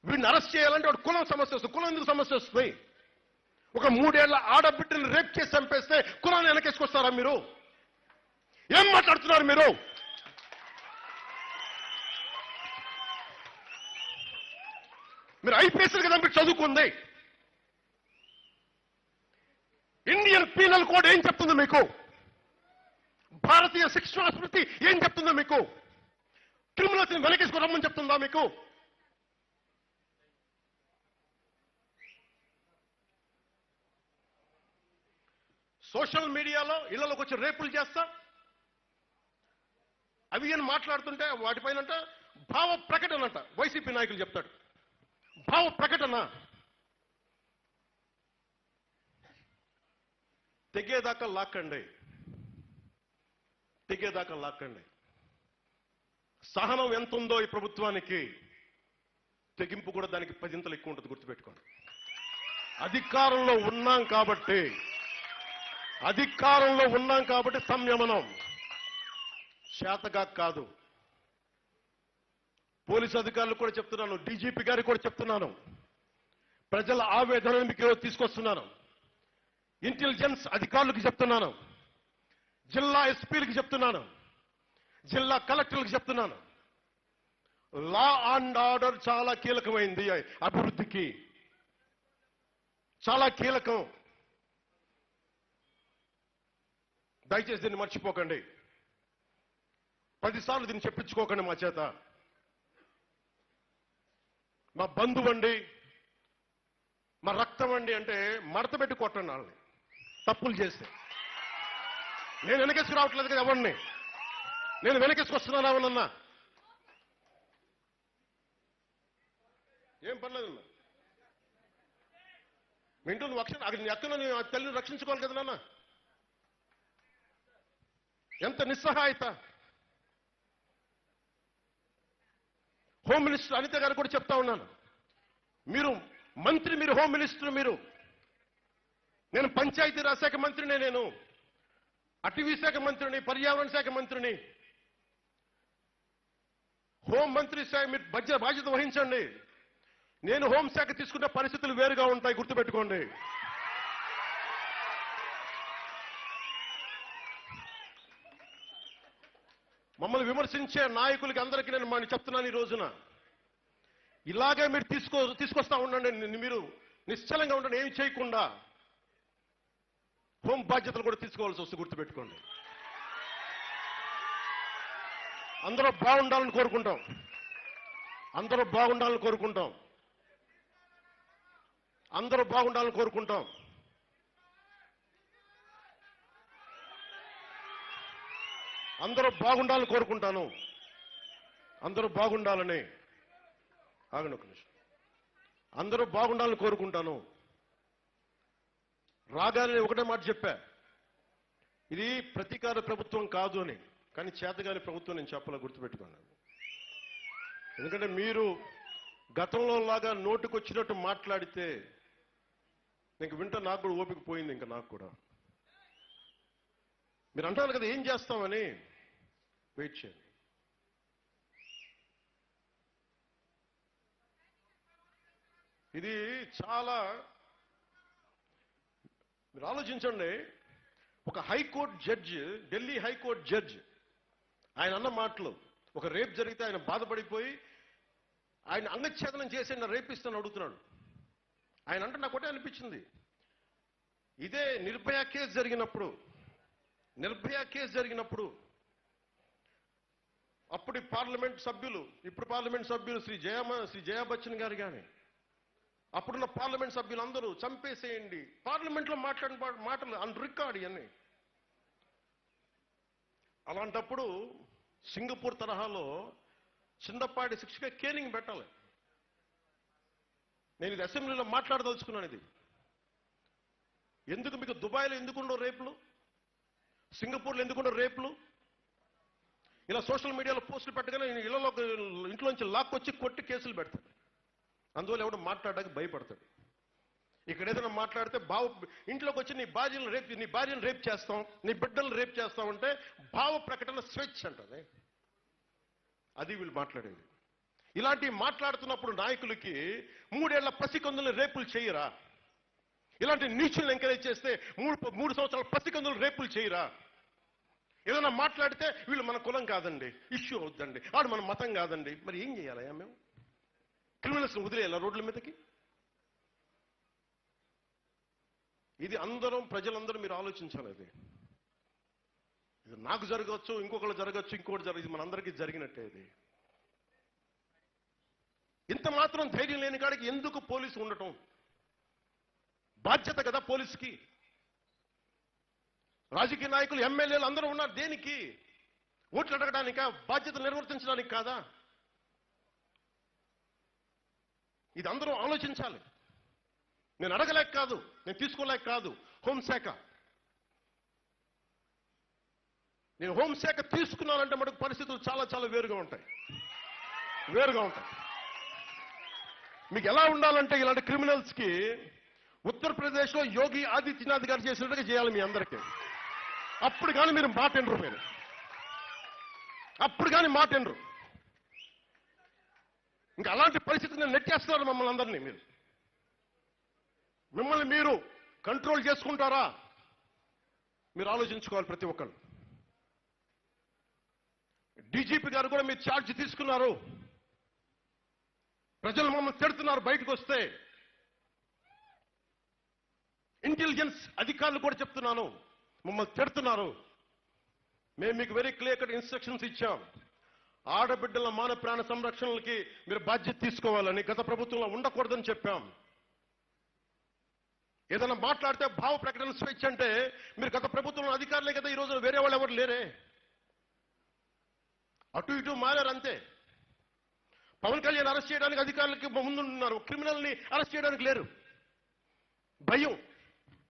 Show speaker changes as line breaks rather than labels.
వీడిని అరెస్ట్ చేయాలంటే వాడు కులం సమస్య వస్తుంది. కులం ఎందుకు సమస్య వస్తుంది? ఒక 3 ఏళ్ల ఆడబిడ్డని రేప్ చేసి చంపేస్తే కులాన్ని వెనకేసుకొస్తారా మీరు? ఏం మాట్లాడుతున్నారు మీరు? మీరు ఐపీఎస్లు కదా మీరు చదువుకుంది. ఇండియన్ పీనల్ కోడ్ ఏం చెప్తుందో మీకు? భారతీయ శిక్షణ స్మృతి ఏం చెప్తుందో మీకు? క్రిమినల్స్ని వెనకేసుకు రమ్మని చెప్తుందా మీకు? సోషల్ మీడియాలో ఇళ్లలోకి వచ్చి రేపులు చేస్తా అవి అని మాట్లాడుతుంటే వాటిపైన భావ ప్రకటన అంట వైసీపీ నాయకులు చెప్తాడు. భావ ప్రకటన తెగేదాకా లాక్కండి, తెగేదాకా లాక్కండి. సహనం ఎంత ఉందో ఈ ప్రభుత్వానికి, తెగింపు కూడా దానికి 10 ఎక్కువ ఉంటుంది. గుర్తుపెట్టుకోండి. అధికారంలో ఉన్నాం కాబట్టి సంయమనం. శాతగా కాదు. పోలీసు అధికారులు కూడా చెప్తున్నాను, డీజీపీ గారికి కూడా చెప్తున్నాను, ప్రజల ఆవేదనను మీకు తీసుకొస్తున్నాను. ఇంటెలిజెన్స్ అధికారులకు చెప్తున్నాను, జిల్లా ఎస్పీలకు చెప్తున్నాను, జిల్లా కలెక్టర్లకు చెప్తున్నాను. లా అండ్ ఆర్డర్ చాలా కీలకమైంది. అభివృద్ధికి చాలా కీలకం. దయచేసి దీన్ని మర్చిపోకండి. 10 సార్లు దీన్ని చెప్పించుకోకండి మా చేత. మా బంధువండి, మా రక్తం అండి అంటే మడత పెట్టి కొట్టండి వాళ్ళని తప్పులు చేస్తే. నేను వెనకేసుకు రావట్లేదు కదా ఎవరిని. నేను వెనకేసుకొస్తున్నాను ఎవరన్నా. ఏం పర్లేదు వింటూ నువ్వు అది నీ అక్కను నీ తల్లిని రక్షించుకోవాలి కదా నాన్న. ఎంత నిస్సహాయత. హోమ్ మినిస్టర్ అనిత గారు కూడా చెప్తా ఉన్నాను, మీరు మంత్రి, మీరు హోమ్ మినిస్టర్, నేను పంచాయతీరాజ్ శాఖ మంత్రిని, నేను అటవీ శాఖ మంత్రిని, పర్యావరణ శాఖ మంత్రిని. హోం మంత్రి శాఖ మీరు బాధ్యత వహించండి. నేను హోంశాఖ తీసుకున్న పరిస్థితులు వేరుగా ఉంటాయి. గుర్తుపెట్టుకోండి. మమ్మల్ని విమర్శించే నాయకులకి అందరికీ నేను చెప్తున్నాను ఈ రోజున, ఇలాగే మీరు తీసుకొస్తా ఉండండి. మీరు నిశ్చలంగా ఉండండి, ఏమి చేయకుండా. హోం బాధ్యతలు కూడా తీసుకోవాల్సి వస్తుంది. గుర్తుపెట్టుకోండి. అందరూ బాగుండాలని కోరుకుంటాం. అందరూ బాగుండాలని కోరుకుంటాం. అందరూ బాగుండాలని కోరుకుంటాం. అందరూ బాగుండాలని కోరుకుంటాను. అందరూ బాగుండాలని, ఆగండి ఒక నిమిషం, అందరూ బాగుండాలని కోరుకుంటాను. రాగానే ఒకటే మాట చెప్పా, ఇది ప్రతీకార ప్రభుత్వం కాదు అని. కానీ చేతగాని ప్రభుత్వం నేను చెప్పాల. గుర్తుపెట్టుకోండి. ఎందుకంటే మీరు గతంలో లాగా నోటుకొచ్చినట్టు మాట్లాడితే ఇంక వింట నాకు కూడా ఓపిక పోయింది. ఇంకా నాకు కూడా మీరు అంటారు కదా ఏం చేస్తామని, వెయిట్ చేయండి. ఇది చాలా మీరు ఆలోచించండి. ఒక high court judge, Delhi high court judge, ఆయన అన్న మాటలు, ఒక రేప్ జరిగితే ఆయన బాధపడిపోయి ఆయన అంగచ్ఛేదనం చేసి నా రేపిస్తాను అడుగుతున్నాడు. ఆయన అంటే నాకు ఒకటే అనిపించింది, ఇదే నిర్భయ కేసు జరిగినప్పుడు అప్పుడు పార్లమెంట్ సభ్యులు, ఇప్పుడు పార్లమెంట్ సభ్యులు శ్రీ జయా బచ్చన్ గారు కానీ అప్పుడున్న పార్లమెంట్ సభ్యులు అందరూ చంపేసేయండి, పార్లమెంట్లో మాట్లాడిన మాటలు అన్ రికార్డ్ ఇవన్నీ. అలాంటప్పుడు సింగపూర్ తరహాలో చిన్నపాటి శిక్షగా కేనింగ్ పెట్టాలి. నేను ఇది అసెంబ్లీలో మాట్లాడదలుచుకున్నాను. ఇది ఎందుకు మీకు దుబాయ్లో ఎందుకుండో రేపులు, సింగపూర్లో ఎందుకుండో రేపులు? ఇలా సోషల్ మీడియాలో పోస్టులు పెట్టగానే ఇంట్లోంచి లాక్కొచ్చి కొట్టి కేసులు పెడతాడు. అందువల్ల ఎవడు మాట్లాడడానికి భయపడతాడు. ఇక్కడ ఏదైనా మాట్లాడితే ఇంట్లోకి వచ్చి నీ భార్యను రేప్ చేస్తాం, నీ బిడ్డలను రేప్ చేస్తాం అంటే భావ ప్రకటన స్వేచ్ఛ అంటది. అది వీళ్ళు మాట్లాడేది. ఇలాంటి మాట్లాడుతున్నప్పుడు నాయకులకి 3 ఏళ్ల పసికందులు రేపులు చేయరా? ఇలాంటి నీచులను ఎంకరేజ్ చేస్తే 3 సంవత్సరాల పసికందులు రేపులు చేయరా? ఏదైనా మాట్లాడితే వీళ్ళు మన కులం కాదండి, ఇష్యూ అవుద్దండి, వాడు మన మతం కాదండి. మరి ఏం చేయాలయ్యా మేము? క్రిమినల్స్ని వదిలేయాలా రోడ్ల మీదకి? ఇది ప్రజలందరూ మీరు ఆలోచించాలి. ఇది నాకు జరగవచ్చు, ఇంకొకరు జరగచ్చు, ఇంకొకటి జరగదు, మనందరికీ జరిగినట్టే. ఇది ఇంత మాత్రం ధైర్యం లేని కాడికి ఎందుకు పోలీసు ఉండటం? బాధ్యత కదా పోలీసుకి. రాజకీయ నాయకులు, ఎమ్మెల్యేలు అందరూ ఉన్నారు దేనికి? ఓట్లు అడగడానికా? బాధ్యత నిర్వర్తించడానికి కాదా? ఇది అందరూ ఆలోచించాలి. నేను అడగలేక కాదు, నేను తీసుకోలేక కాదు. హోంశాఖ, నేను హోంశాఖ తీసుకున్నానంటే మటుకు పరిస్థితులు చాలా చాలా వేరుగా ఉంటాయి. మీకు ఎలా ఉండాలంటే ఇలాంటి క్రిమినల్స్ కి ఉత్తరప్రదేశ్లో యోగి ఆదిత్యనాథ్ గారు చేసినట్టుగా చేయాలి మీ అందరికీ. అప్పుడు కానీ మీరు మాట వినరు. అప్పుడు కానీ మాట వినరు. ఇంకా అలాంటి పరిస్థితిని నెట్టేస్తున్నారు మమ్మల్ని అందరినీ. మిమ్మల్ని మీరు కంట్రోల్ చేసుకుంటారా? మీరు ఆలోచించుకోవాలి ప్రతి ఒక్కరు. డీజీపీ గారు కూడా మీరు ఛార్జ్ తీసుకున్నారు. ప్రజలు మమ్మల్ని తిడుతున్నారు బయటకు వస్తే. ఇంటెలిజెన్స్ అధికారులు కూడా చెప్తున్నాను, మమ్మల్ని తిడుతున్నారు. మేము మీకు వెరీ క్లియర్ కట్ ఇన్స్ట్రక్షన్స్ ఇచ్చాం. ఆడబిడ్డల మాన ప్రాణ సంరక్షణలకి మీరు బాధ్యత తీసుకోవాలని. గత ప్రభుత్వంలో ఉండకూడదని చెప్పాం. ఏదైనా మాట్లాడితే భావ ప్రకటన స్వేచ్ఛ అంటే మీరు గత ప్రభుత్వంలో అధికారులే కదా, ఈ రోజు వేరే వాళ్ళు ఎవరు లేరే. అటు ఇటు మారారు అంతే. పవన్ కళ్యాణ్ అరెస్ట్ చేయడానికి అధికారులకి ముందున్నారు, క్రిమినల్ని అరెస్ట్ చేయడానికి లేరు. భయం.